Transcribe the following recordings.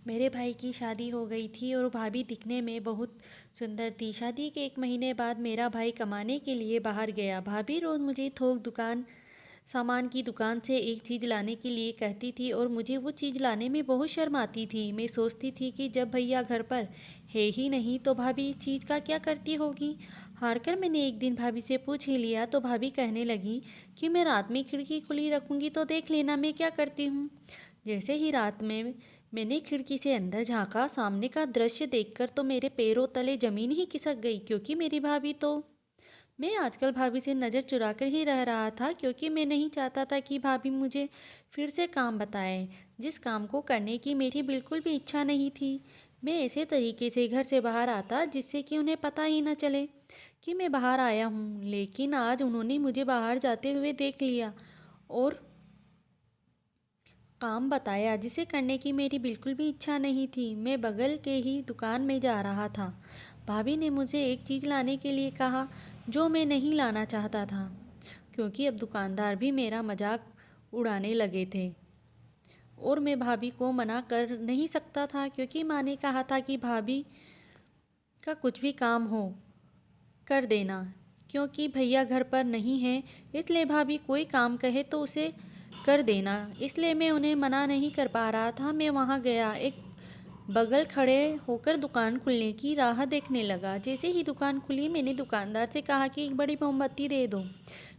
मेरे भाई की शादी हो गई थी और भाभी दिखने में बहुत सुंदर थी। शादी के 1 महीने बाद मेरा भाई कमाने के लिए बाहर गया। भाभी रोज़ मुझे थोक दुकान सामान की दुकान से एक चीज़ लाने के लिए कहती थी और मुझे वो चीज़ लाने में बहुत शर्म आती थी। मैं सोचती थी कि जब भैया घर पर है ही नहीं तो भाभी इस चीज़ का क्या करती होगी। हारकर मैंने एक दिन भाभी से पूछ ही लिया तो भाभी कहने लगी कि मैं रात में खिड़की खुली रखूँगी तो देख लेना मैं क्या करती हूँ। जैसे ही रात में मैंने खिड़की से अंदर झांका, सामने का दृश्य देखकर तो मेरे पैरों तले जमीन ही खिसक गई, क्योंकि मेरी भाभी तो मैं आजकल भाभी से नज़र चुरा कर ही रह रहा था, क्योंकि मैं नहीं चाहता था कि भाभी मुझे फिर से काम बताए जिस काम को करने की मेरी बिल्कुल भी इच्छा नहीं थी। मैं ऐसे तरीके से घर से बाहर आता जिससे कि उन्हें पता ही न चले कि मैं बाहर आया हूँ, लेकिन आज उन्होंने मुझे बाहर जाते हुए देख लिया और काम बताया जिसे करने की मेरी बिल्कुल भी इच्छा नहीं थी। मैं बगल के ही दुकान में जा रहा था। भाभी ने मुझे एक चीज़ लाने के लिए कहा जो मैं नहीं लाना चाहता था, क्योंकि अब दुकानदार भी मेरा मजाक उड़ाने लगे थे और मैं भाभी को मना कर नहीं सकता था, क्योंकि माँ ने कहा था कि भाभी का कुछ भी काम हो कर देना, क्योंकि भैया घर पर नहीं है, इसलिए भाभी कोई काम कहे तो उसे कर देना। इसलिए मैं उन्हें मना नहीं कर पा रहा था। मैं वहाँ गया, एक बगल खड़े होकर दुकान खुलने की राह देखने लगा। जैसे ही दुकान खुली मैंने दुकानदार से कहा कि एक बड़ी मोमबत्ती दे दो।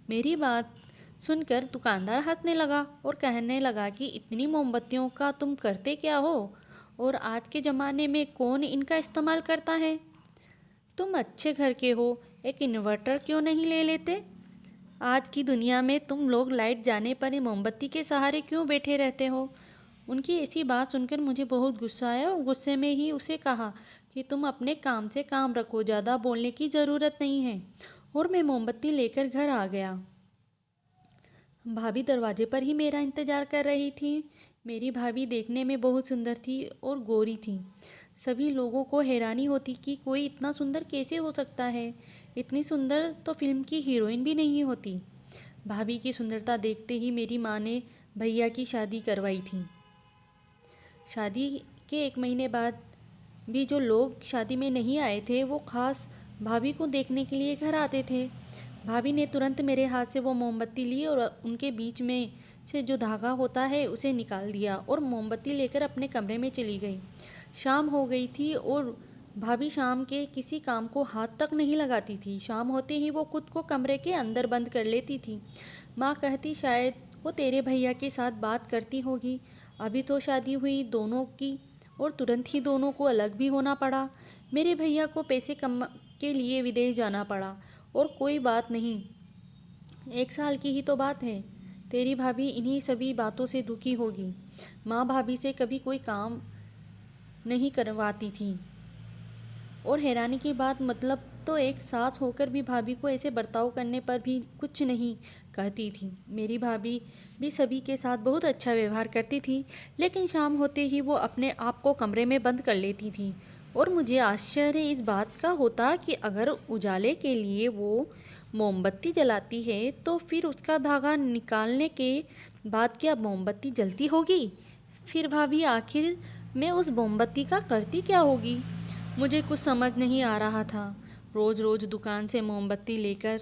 मेरी बात सुनकर दुकानदार हंसने लगा और कहने लगा कि इतनी मोमबत्तियों का तुम करते क्या हो, और आज के ज़माने में कौन इनका इस्तेमाल करता है। तुम अच्छे घर के हो, एक इन्वर्टर क्यों नहीं ले लेते। आज की दुनिया में तुम लोग लाइट जाने पर ही मोमबत्ती के सहारे क्यों बैठे रहते हो। उनकी ऐसी बात सुनकर मुझे बहुत गुस्सा आया और गुस्से में ही उसे कहा कि तुम अपने काम से काम रखो, ज़्यादा बोलने की ज़रूरत नहीं है। और मैं मोमबत्ती लेकर घर आ गया। भाभी दरवाजे पर ही मेरा इंतज़ार कर रही थी। मेरी भाभी देखने में बहुत सुंदर थी और गोरी थी। सभी लोगों को हैरानी होती कि कोई इतना सुंदर कैसे हो सकता है। इतनी सुंदर तो फिल्म की हीरोइन भी नहीं होती। भाभी की सुंदरता देखते ही मेरी माँ ने भैया की शादी करवाई थी। शादी के 1 महीने बाद भी जो लोग शादी में नहीं आए थे वो खास भाभी को देखने के लिए घर आते थे। भाभी ने तुरंत मेरे हाथ से वो मोमबत्ती ली और उनके बीच में से जो धागा होता है उसे निकाल दिया और मोमबत्ती लेकर अपने कमरे में चली गई। शाम हो गई थी और भाभी शाम के किसी काम को हाथ तक नहीं लगाती थी। शाम होते ही वो खुद को कमरे के अंदर बंद कर लेती थी। माँ कहती शायद वो तेरे भैया के साथ बात करती होगी। अभी तो शादी हुई दोनों की और तुरंत ही दोनों को अलग भी होना पड़ा। मेरे भैया को पैसे कम के लिए विदेश जाना पड़ा और कोई बात नहीं, 1 साल की ही तो बात है। तेरी भाभी इन्हीं सभी बातों से दुखी होगी। माँ भाभी से कभी कोई काम नहीं करवाती थी और हैरानी की बात मतलब तो एक सास होकर भी भाभी को ऐसे बर्ताव करने पर भी कुछ नहीं कहती थी। मेरी भाभी भी सभी के साथ बहुत अच्छा व्यवहार करती थी, लेकिन शाम होते ही वो अपने आप को कमरे में बंद कर लेती थी और मुझे आश्चर्य इस बात का होता कि अगर उजाले के लिए वो मोमबत्ती जलाती है तो फिर उसका धागा निकालने के बाद क्या मोमबत्ती जलती होगी। फिर भाभी आखिर में उस मोमबत्ती का करती क्या होगी। मुझे कुछ समझ नहीं आ रहा था। रोज़ रोज़ दुकान से मोमबत्ती लेकर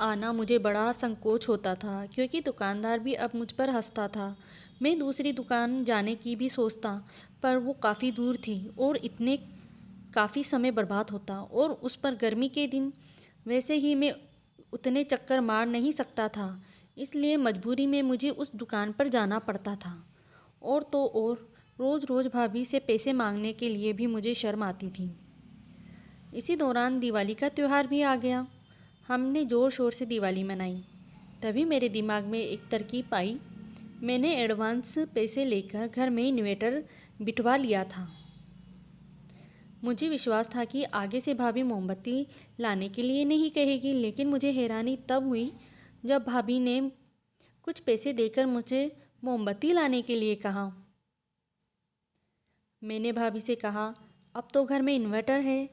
आना मुझे बड़ा संकोच होता था, क्योंकि दुकानदार भी अब मुझ पर हंसता था। मैं दूसरी दुकान जाने की भी सोचता, पर वो काफ़ी दूर थी और इतने काफ़ी समय बर्बाद होता, और उस पर गर्मी के दिन वैसे ही मैं उतने चक्कर मार नहीं सकता था। इसलिए मजबूरी में मुझे उस दुकान पर जाना पड़ता था। और तो और रोज़ रोज़ भाभी से पैसे मांगने के लिए भी मुझे शर्म आती थी। इसी दौरान दिवाली का त्यौहार भी आ गया। हमने ज़ोर शोर से दिवाली मनाई। तभी मेरे दिमाग में एक तरकीब आई। मैंने एडवांस पैसे लेकर घर में इन्वेटर बिठवा लिया था। मुझे विश्वास था कि आगे से भाभी मोमबत्ती लाने के लिए नहीं कहेगी, लेकिन मुझे हैरानी तब हुई जब भाभी ने कुछ पैसे देकर मुझे मोमबत्ती लाने के लिए कहा। मैंने भाभी से कहा, अब तो घर में इन्वर्टर है,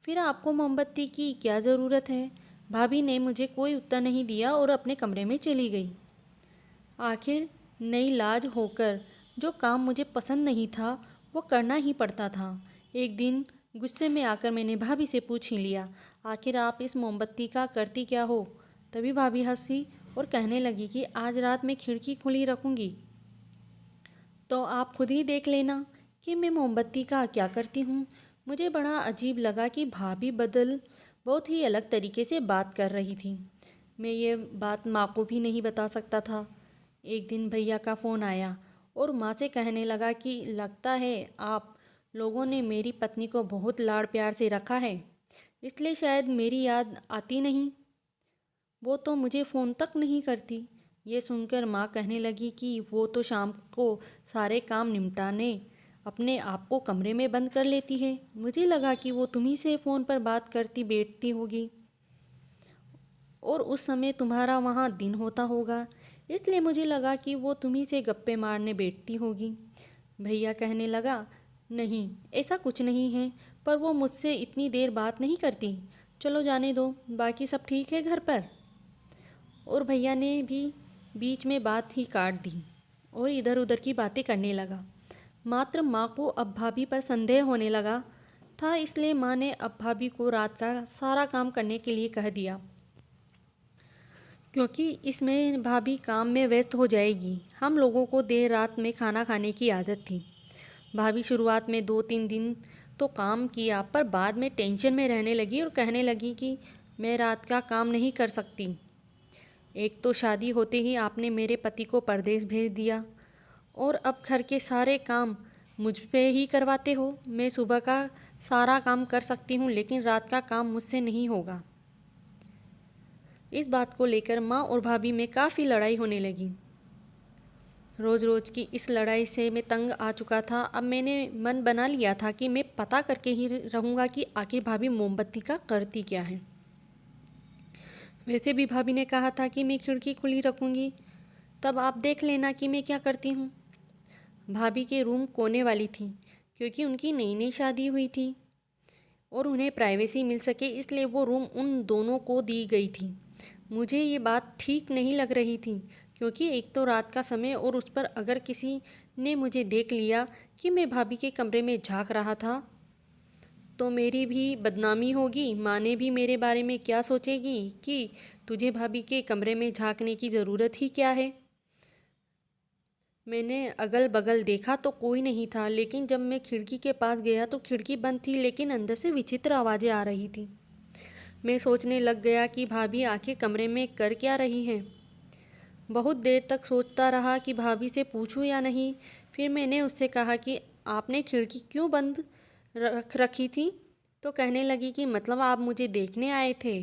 फिर आपको मोमबत्ती की क्या ज़रूरत है। भाभी ने मुझे कोई उत्तर नहीं दिया और अपने कमरे में चली गई। आखिर नई लाज होकर जो काम मुझे पसंद नहीं था वो करना ही पड़ता था। एक दिन गुस्से में आकर मैंने भाभी से पूछ ही लिया, आखिर आप इस मोमबत्ती का करती क्या हो? तभी भाभी हंसी और कहने लगी कि आज रात में खिड़की खुली रखूँगी तो आप खुद ही देख लेना कि मैं मोमबत्ती का क्या करती हूँ। मुझे बड़ा अजीब लगा कि भाभी बहुत ही अलग तरीके से बात कर रही थी। मैं ये बात माँ को भी नहीं बता सकता था। एक दिन भैया का फ़ोन आया और माँ से कहने लगा कि लगता है आप लोगों ने मेरी पत्नी को बहुत लाड़ प्यार से रखा है, इसलिए शायद मेरी याद आती नहीं। वो तो मुझे फ़ोन तक नहीं करती। ये सुनकर माँ कहने लगी कि वो तो शाम को सारे काम निपटाने अपने आप को कमरे में बंद कर लेती है। मुझे लगा कि वो तुम्ही से फ़ोन पर बात करती बैठती होगी और उस समय तुम्हारा वहाँ दिन होता होगा, इसलिए मुझे लगा कि वो तुम्ही से गप्पे मारने बैठती होगी। भैया कहने लगा, नहीं ऐसा कुछ नहीं है, पर वो मुझसे इतनी देर बात नहीं करती। चलो जाने दो, बाकी सब ठीक है घर पर। और भैया ने भी बीच में बात ही काट दी और इधर उधर की बातें करने लगा। मात्र माँ को अब भाभी पर संदेह होने लगा था, इसलिए माँ ने अब भाभी को रात का सारा काम करने के लिए कह दिया, क्योंकि इसमें भाभी काम में व्यस्त हो जाएगी। हम लोगों को देर रात में खाना खाने की आदत थी। भाभी शुरुआत में 2-3 दिन तो काम किया, पर बाद में टेंशन में रहने लगी और कहने लगी कि मैं रात का काम नहीं कर सकती। एक तो शादी होते ही आपने मेरे पति को परदेश भेज दिया और अब घर के सारे काम मुझ पे ही करवाते हो। मैं सुबह का सारा काम कर सकती हूँ, लेकिन रात का काम मुझसे नहीं होगा। इस बात को लेकर माँ और भाभी में काफ़ी लड़ाई होने लगी। रोज़ रोज़ की इस लड़ाई से मैं तंग आ चुका था। अब मैंने मन बना लिया था कि मैं पता करके ही रहूँगा कि आखिर भाभी मोमबत्ती का करती क्या है। वैसे भी भाभी ने कहा था कि मैं खिड़की खुली रखूँगी, तब आप देख लेना कि मैं क्या करती हूँ। भाभी के रूम कोने वाली थी, क्योंकि उनकी नई नई शादी हुई थी और उन्हें प्राइवेसी मिल सके, इसलिए वो रूम उन दोनों को दी गई थी। मुझे ये बात ठीक नहीं लग रही थी, क्योंकि एक तो रात का समय और उस पर अगर किसी ने मुझे देख लिया कि मैं भाभी के कमरे में झांक रहा था तो मेरी भी बदनामी होगी। माँ ने भी मेरे बारे में क्या सोचेगी कि तुझे भाभी के कमरे में झांकने की ज़रूरत ही क्या है। मैंने अगल बगल देखा तो कोई नहीं था, लेकिन जब मैं खिड़की के पास गया तो खिड़की बंद थी, लेकिन अंदर से विचित्र आवाज़ें आ रही थी। मैं सोचने लग गया कि भाभी आखिर कमरे में कर क्या रही हैं। बहुत देर तक सोचता रहा कि भाभी से पूछूं या नहीं। फिर मैंने उससे कहा कि आपने खिड़की क्यों बंद रख रखी थी? तो कहने लगी कि मतलब आप मुझे देखने आए थे?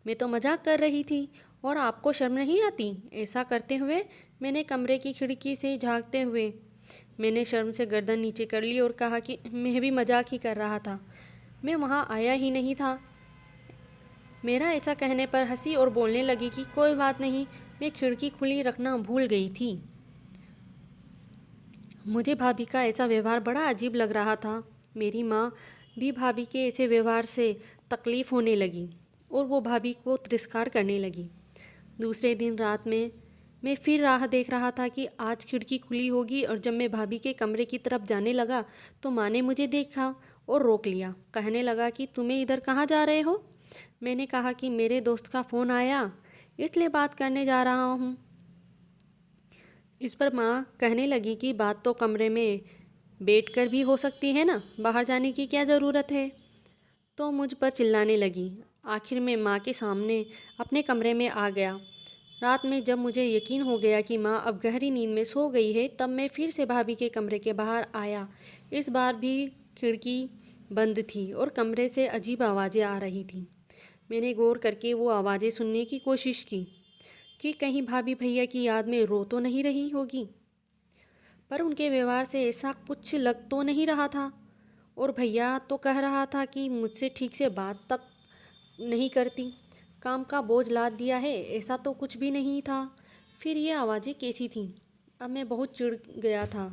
मैं तो मजाक कर रही थी और आपको शर्म नहीं आती? ऐसा करते हुए मैंने कमरे की खिड़की से झांकते हुए मैंने शर्म से गर्दन नीचे कर ली और कहा कि मैं भी मजाक ही कर रहा था, मैं वहाँ आया ही नहीं था। मेरा ऐसा कहने पर हंसी और बोलने लगी कि कोई बात नहीं, मैं खिड़की खुली रखना भूल गई थी। मुझे भाभी का ऐसा व्यवहार बड़ा अजीब लग रहा था। मेरी माँ भी भाभी के ऐसे व्यवहार से तकलीफ़ होने लगी और वो भाभी को तिरस्कार करने लगी। दूसरे दिन रात में मैं फिर राह देख रहा था कि आज खिड़की खुली होगी, और जब मैं भाभी के कमरे की तरफ जाने लगा तो माँ ने मुझे देखा और रोक लिया। कहने लगा कि तुम्हें इधर कहाँ जा रहे हो? मैंने कहा कि मेरे दोस्त का फ़ोन आया, इसलिए बात करने जा रहा हूँ। इस पर माँ कहने लगी कि बात तो कमरे में बैठकर भी हो सकती है ना, बाहर जाने की क्या ज़रूरत है? तो मुझ पर चिल्लाने लगी। आखिर में माँ के सामने अपने कमरे में आ गया। रात में जब मुझे यकीन हो गया कि माँ अब गहरी नींद में सो गई है, तब मैं फिर से भाभी के कमरे के बाहर आया। इस बार भी खिड़की बंद थी और कमरे से अजीब आवाज़ें आ रही थीं। मैंने गौर करके वो आवाज़ें सुनने की कोशिश की कि कहीं भाभी भैया की याद में रो तो नहीं रही होगी, पर उनके व्यवहार से ऐसा कुछ लग तो नहीं रहा था। और भैया तो कह रहा था कि मुझसे ठीक से बात तक नहीं करती, काम का बोझ लाद दिया है, ऐसा तो कुछ भी नहीं था। फिर ये आवाज़ें कैसी थीं? अब मैं बहुत चिढ़ गया था।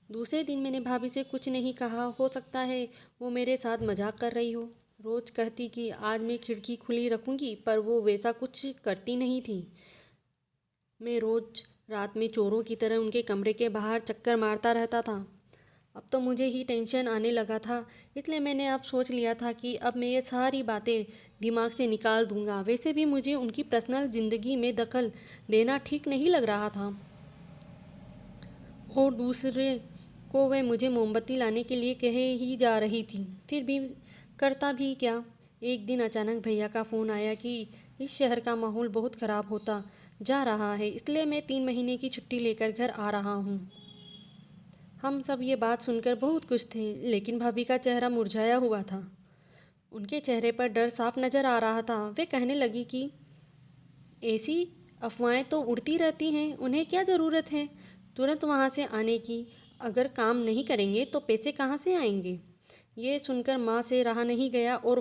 दूसरे दिन मैंने भाभी से कुछ नहीं कहा, हो सकता है वो मेरे साथ मजाक कर रही हो। रोज़ कहती कि आज मैं खिड़की खुली रखूँगी, पर वो वैसा कुछ करती नहीं थी। मैं रोज़ रात में चोरों की तरह उनके कमरे के बाहर चक्कर मारता रहता था। अब तो मुझे ही टेंशन आने लगा था, इसलिए मैंने अब सोच लिया था कि अब मैं ये सारी बातें दिमाग से निकाल दूंगा। वैसे भी मुझे उनकी पर्सनल ज़िंदगी में दखल देना ठीक नहीं लग रहा था, और दूसरे को वह मुझे मोमबत्ती लाने के लिए कहे ही जा रही थी, फिर भी करता भी क्या। एक दिन अचानक भैया का फ़ोन आया कि इस शहर का माहौल बहुत ख़राब होता जा रहा है, इसलिए मैं 3 महीने की छुट्टी लेकर घर आ रहा हूँ। हम सब ये बात सुनकर बहुत खुश थे, लेकिन भाभी का चेहरा मुरझाया हुआ था। उनके चेहरे पर डर साफ नज़र आ रहा था। वे कहने लगी कि ऐसी अफवाहें तो उड़ती रहती हैं, उन्हें क्या ज़रूरत है तुरंत वहाँ से आने की। अगर काम नहीं करेंगे तो पैसे कहाँ से आएंगे। ये सुनकर माँ से रहा नहीं गया, और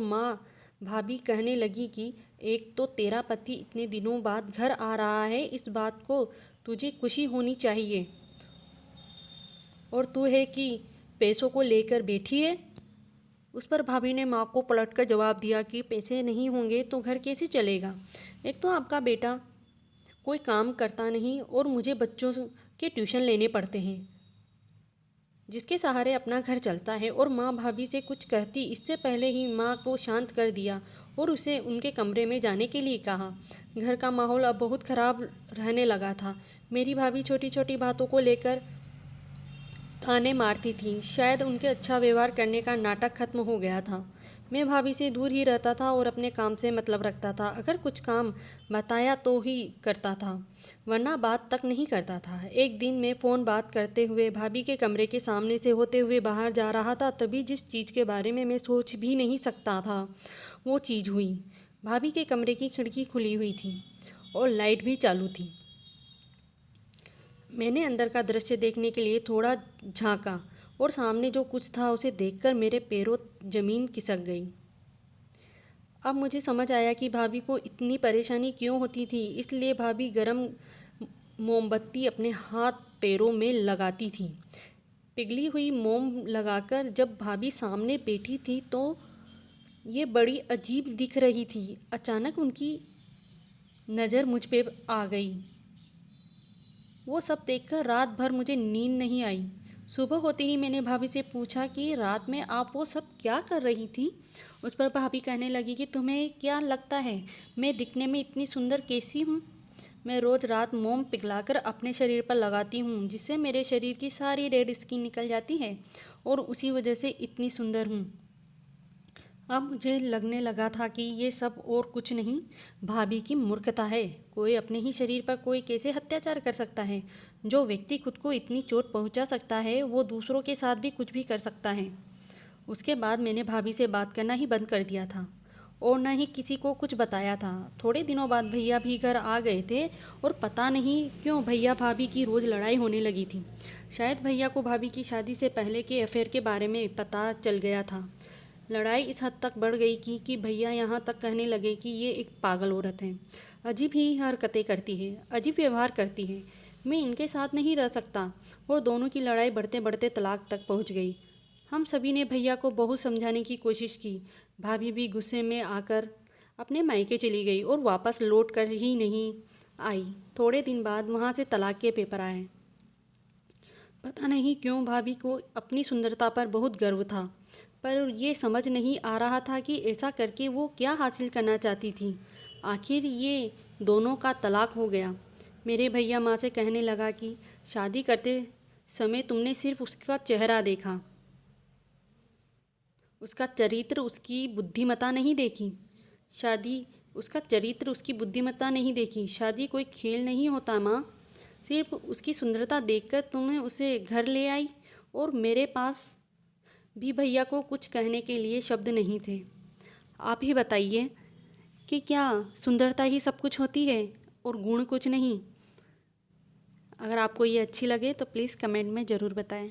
भाभी कहने लगी कि एक तो तेरा पति इतने दिनों बाद घर आ रहा है, इस बात को तुझे खुशी होनी चाहिए, और तू है कि पैसों को लेकर बैठी है। उस पर भाभी ने माँ को पलटकर जवाब दिया कि पैसे नहीं होंगे तो घर कैसे चलेगा। एक तो आपका बेटा कोई काम करता नहीं, और मुझे बच्चों के ट्यूशन लेने पड़ते हैं, जिसके सहारे अपना घर चलता है। और माँ भाभी से कुछ कहती इससे पहले ही माँ को शांत कर दिया और उसे उनके कमरे में जाने के लिए कहा। घर का माहौल अब बहुत ख़राब रहने लगा था। मेरी भाभी छोटी छोटी बातों को लेकर ताने मारती थी। शायद उनके अच्छा व्यवहार करने का नाटक खत्म हो गया था। मैं भाभी से दूर ही रहता था और अपने काम से मतलब रखता था। अगर कुछ काम बताया तो ही करता था, वरना बात तक नहीं करता था। एक दिन मैं फ़ोन बात करते हुए भाभी के कमरे के सामने से होते हुए बाहर जा रहा था, तभी जिस चीज़ के बारे में मैं सोच भी नहीं सकता था वो चीज़ हुई। भाभी के कमरे की खिड़की खुली हुई थी और लाइट भी चालू थी। मैंने अंदर का दृश्य देखने के लिए थोड़ा झांका, और सामने जो कुछ था उसे देखकर मेरे पैरों जमीन खिसक गई। अब मुझे समझ आया कि भाभी को इतनी परेशानी क्यों होती थी। इसलिए भाभी गरम मोमबत्ती अपने हाथ पैरों में लगाती थी। पिघली हुई मोम लगाकर जब भाभी सामने बैठी थी तो ये बड़ी अजीब दिख रही थी। अचानक उनकी नज़र मुझ पे आ गई। वो सब देखकर रात भर मुझे नींद नहीं आई। सुबह होते ही मैंने भाभी से पूछा कि रात में आप वो सब क्या कर रही थी। उस पर भाभी कहने लगी कि तुम्हें क्या लगता है मैं दिखने में इतनी सुंदर कैसी हूँ। मैं रोज़ रात मोम पिघलाकर अपने शरीर पर लगाती हूँ, जिससे मेरे शरीर की सारी डेड स्किन निकल जाती है, और उसी वजह से इतनी सुंदर हूँ। अब मुझे लगने लगा था कि ये सब और कुछ नहीं, भाभी की मूर्खता है। कोई अपने ही शरीर पर कोई कैसे अत्याचार कर सकता है। जो व्यक्ति खुद को इतनी चोट पहुंचा सकता है वो दूसरों के साथ भी कुछ भी कर सकता है। उसके बाद मैंने भाभी से बात करना ही बंद कर दिया था, और न ही किसी को कुछ बताया था। थोड़े दिनों बाद भैया भी घर आ गए थे, और पता नहीं क्यों भैया भाभी की रोज़ लड़ाई होने लगी थी। शायद भैया को भाभी की शादी से पहले के अफेयर के बारे में पता चल गया था। लड़ाई इस हद तक बढ़ गई कि भैया यहाँ तक कहने लगे कि ये एक पागल औरत है, अजीब ही हरकतें करती है, अजीब व्यवहार करती है, मैं इनके साथ नहीं रह सकता। और दोनों की लड़ाई बढ़ते बढ़ते तलाक तक पहुँच गई। हम सभी ने भैया को बहुत समझाने की कोशिश की। भाभी भी गुस्से में आकर अपने मायके चली गई और वापस लौट कर ही नहीं आई। थोड़े दिन बाद वहाँ से तलाक के पेपर आए। पता नहीं क्यों भाभी को अपनी सुंदरता पर बहुत गर्व था, पर ये समझ नहीं आ रहा था कि ऐसा करके वो क्या हासिल करना चाहती थी। आखिर ये दोनों का तलाक हो गया। मेरे भैया माँ से कहने लगा कि शादी करते समय तुमने सिर्फ उसका चेहरा देखा, उसका चरित्र उसकी बुद्धिमत्ता नहीं देखी। शादी उसका चरित्र उसकी बुद्धिमत्ता नहीं देखी। शादी कोई खेल नहीं होता माँ। सिर्फ उसकी सुंदरता देखकर तुमने उसे घर ले आई, और मेरे पास भी भैया को कुछ कहने के लिए शब्द नहीं थे। आप ही बताइए कि क्या सुंदरता ही सब कुछ होती है और गुण कुछ नहीं। अगर आपको ये अच्छी लगे तो प्लीज़ कमेंट में ज़रूर बताएं।